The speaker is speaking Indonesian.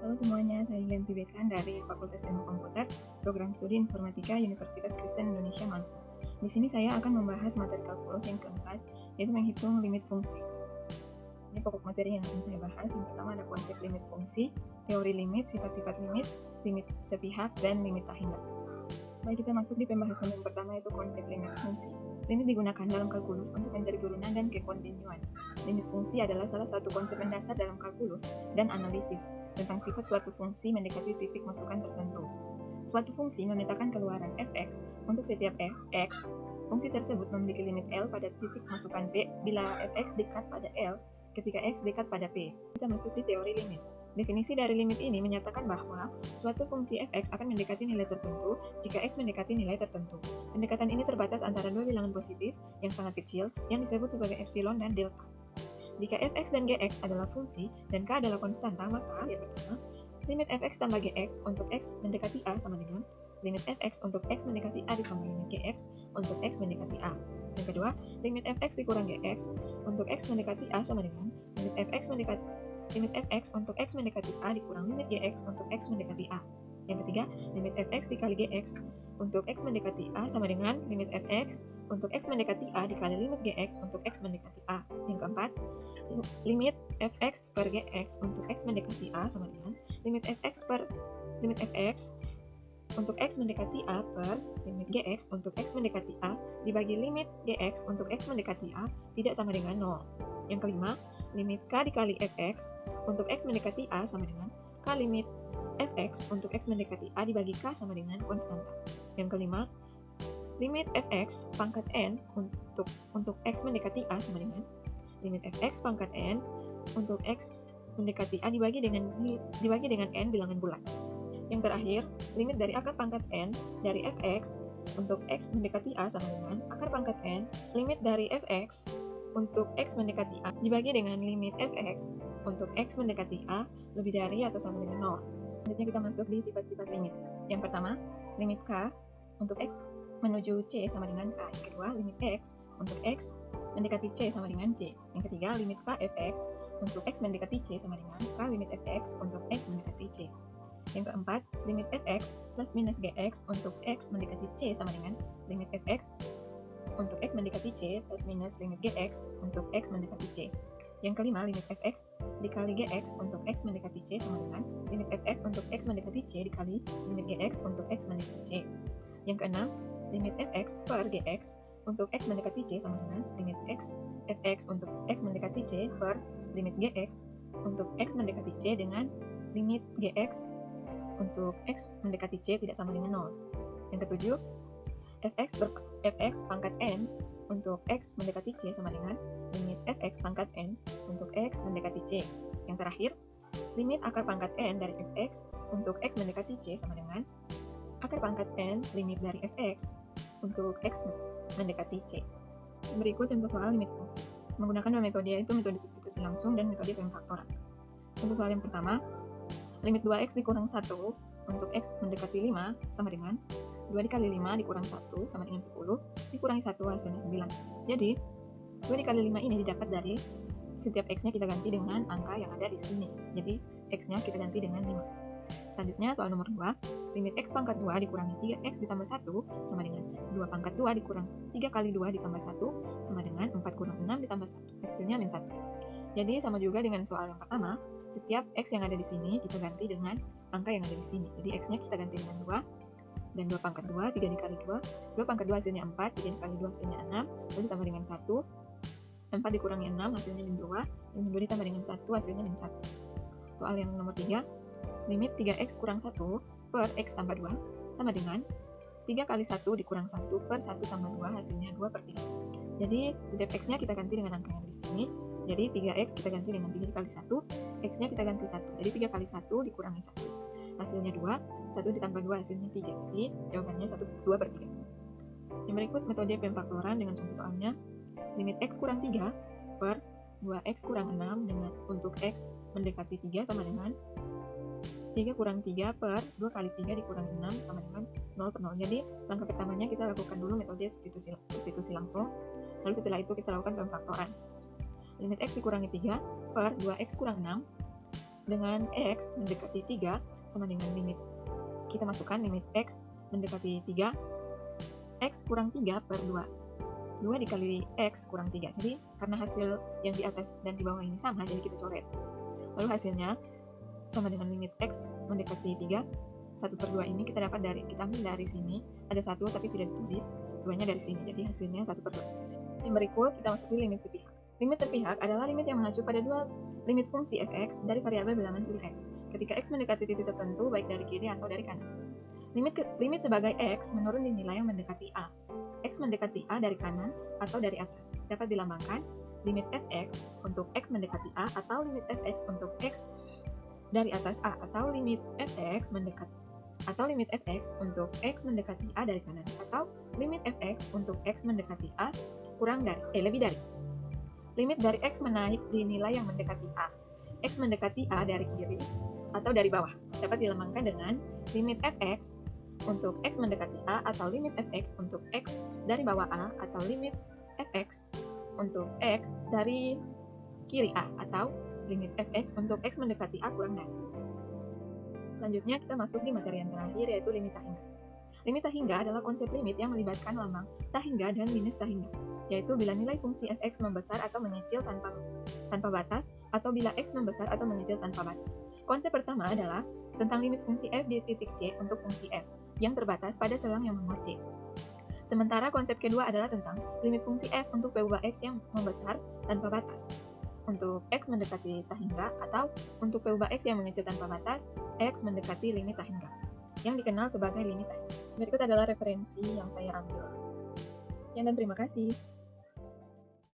Halo semuanya, saya Yanti Besan dari Fakultas Ilmu Komputer, Program Studi Informatika Universitas Kristen Indonesia Maluku. Di sini saya akan membahas materi kalkulus yang keempat, yaitu menghitung limit fungsi. Ini pokok materi yang akan saya bahas. Yang pertama ada konsep limit fungsi, teori limit, sifat-sifat limit, limit sepihak, dan limit tak hendak. Baik, kita masuk di pembahasan yang pertama, yaitu konsep limit fungsi. Limit digunakan dalam kalkulus untuk mencari turunan dan kekontinuan. Limit fungsi adalah salah satu konsep mendasar dalam kalkulus dan analisis tentang sifat suatu fungsi mendekati titik masukan tertentu. Suatu fungsi memetakan keluaran fx untuk setiap fx. Fungsi tersebut memiliki limit L pada titik masukan P bila fx dekat pada L ketika x dekat pada P. Kita masuk di teori limit. Definisi dari limit ini menyatakan bahwa suatu fungsi fx akan mendekati nilai tertentu jika x mendekati nilai tertentu. Pendekatan ini terbatas antara dua bilangan positif yang sangat kecil yang disebut sebagai epsilon dan delta. Jika fx dan gx adalah fungsi dan k adalah konstanta, maka yang pertama, limit fx tambah gx untuk x mendekati a sama dengan limit fx untuk x mendekati a ditambah limit gx untuk x mendekati a. Yang kedua, limit fx dikurang gx untuk x mendekati a sama dengan limit fx untuk x mendekati a dikurang limit gx untuk x mendekati a. Yang ketiga, limit fx dikali gx untuk x mendekati a sama dengan limit fx untuk x mendekati a dikali limit gx untuk x mendekati a. Yang keempat, limit fx per gx untuk x mendekati a sama dengan limit fx untuk x mendekati a per limit gx untuk x mendekati a dibagi limit gx untuk x mendekati a tidak sama dengan 0. Yang kelima, limit k dikali fx untuk x mendekati a sama dengan k limit fx untuk x mendekati a dibagi k sama dengan konstanta. Yang kelima, limit fx pangkat n untuk x mendekati a sama dengan limit fx pangkat n untuk x mendekati a dibagi dengan n bilangan bulat. Yang terakhir, limit dari akar pangkat n dari fx untuk x mendekati a sama dengan akar pangkat n limit dari fx untuk x mendekati a dibagi dengan limit fx untuk x mendekati a lebih dari atau sama dengan 0. Selanjutnya kita masuk di sifat-sifat limit. Yang pertama, limit k untuk x menuju c sama dengan k. Yang kedua, limit x untuk x mendekati c sama dengan c. Yang ketiga, limit k fx untuk x mendekati c sama dengan k limit fx untuk x mendekati c. Yang keempat, limit fx plus minus gx untuk x mendekati c sama dengan limit fx untuk x mendekati c plus minus limit gx untuk x mendekati c. Yang kelima, limit fx dikali gx untuk x mendekati c sama dengan limit fx untuk x mendekati c dikali limit gx untuk x mendekati c. Yang keenam, limit fx per gx untuk x mendekati c sama dengan limit fx untuk x mendekati c per limit gx untuk x mendekati c dengan limit gx untuk x mendekati c tidak sama dengan 0. Yang ketujuh, fx pangkat n untuk x mendekati c sama dengan limit fx pangkat n untuk x mendekati c. Yang terakhir, limit akar pangkat n dari fx untuk x mendekati c sama dengan akar pangkat n limit dari fx untuk x mendekati c. Berikut contoh soal limit fungsi. Menggunakan dua metode, yaitu metode substitusi langsung dan metode pemfaktoran. Contoh soal yang pertama, limit 2x dikurang 1 untuk x mendekati 5 sama dengan 2 dikali 5 dikurang 1 sama dengan 10 dikurangi 1 hasilnya 9. Jadi 2 dikali 5 ini didapat dari setiap x-nya kita ganti dengan angka yang ada di sini. Jadi x-nya kita ganti dengan 5. Selanjutnya soal nomor 2, limit x pangkat 2 dikurangi 3x ditambah 1 sama dengan 2 pangkat 2 dikurang 3 kali 2 ditambah 1 sama dengan 4 kurang 6 ditambah 1. Hasilnya min 1. Jadi sama juga dengan soal yang pertama, setiap x yang ada di sini kita ganti dengan angka yang ada di sini. Jadi x-nya kita ganti dengan 2, dan 2 pangkat 2, 3 dikali 2, 2 pangkat 2 hasilnya 4, 3 dikali 2 hasilnya 6, lalu ditambah dengan 1, 4 dikurangi 6 hasilnya min 2, dan min 2 ditambah dengan 1 hasilnya min 1. Soal yang nomor 3, limit 3x kurang 1 per x tambah 2 sama dengan 3 kali 1 dikurang 1 per 1 tambah 2 hasilnya 2 per 3. Jadi setiap x-nya kita ganti dengan angka yang ada di sini. Jadi 3x kita ganti dengan 3 dikali 1, x-nya kita ganti 1. Jadi 3 kali 1 dikurangi 1. Hasilnya 2, 1 ditambah 2 hasilnya 3. Jadi jawabannya 2 per 3. Yang berikut metode pemfaktoran dengan contoh soalnya. Limit x kurang 3 per 2x kurang 6 dengan untuk x mendekati 3 sama dengan 3 kurang 3 per 2 kali 3 dikurang 6 sama dengan 0 per 0. Jadi langkah pertamanya kita lakukan dulu metode substitusi langsung. Lalu setelah itu kita lakukan pemfaktoran. Limit x dikurangi 3 per 2x kurang 6 dengan X mendekati 3 sama dengan limit. Kita masukkan limit X mendekati 3, X kurang 3 per 2. 2 dikali X kurang 3. Jadi, karena hasil yang di atas dan di bawah ini sama, jadi kita coret. Lalu hasilnya sama dengan limit X mendekati 3, 1 per 2 ini kita dapat kita ambil dari sini, ada 1 tapi tidak ditulis, 2-nya dari sini, jadi hasilnya 1 per 2. Yang berikut kita masuki limit sepihak. Limit sepihak adalah limit yang mengacu pada dua limit fungsi fx dari variabel bilangan pilih x, ketika x mendekati titik tertentu baik dari kiri atau dari kanan. Limit sebagai x menurun di nilai yang mendekati a. X mendekati a dari kanan atau dari atas dapat dilambangkan limit fx untuk x mendekati a, atau limit fx untuk x dari atas a, atau limit fx untuk x mendekati a dari kanan, atau limit fx untuk x mendekati a lebih dari. Limit dari x menaik di nilai yang mendekati a. X mendekati a dari kiri atau dari bawah dapat dilambangkan dengan limit fx untuk x mendekati a, atau limit fx untuk x dari bawah a, atau limit fx untuk x dari kiri a, atau limit fx untuk x mendekati a kurang dari. Selanjutnya kita masuk di materi yang terakhir, yaitu limit tak hingga. Limit tak hingga adalah konsep limit yang melibatkan lambang tak hingga dan minus tak hingga, yaitu bila nilai fungsi fx membesar atau mengecil tanpa batas, atau bila x membesar atau mengecil tanpa batas. Konsep pertama adalah tentang limit fungsi f di titik c untuk fungsi f yang terbatas pada selang yang memuat c. Sementara konsep kedua adalah tentang limit fungsi f untuk p ubah x yang membesar tanpa batas untuk x mendekati tak hingga, atau untuk p ubah x yang mengecil tanpa batas, x mendekati limit tak hingga, yang dikenal sebagai limit tak hingga. Berikut adalah referensi yang saya ambil. Sekian dan terima kasih.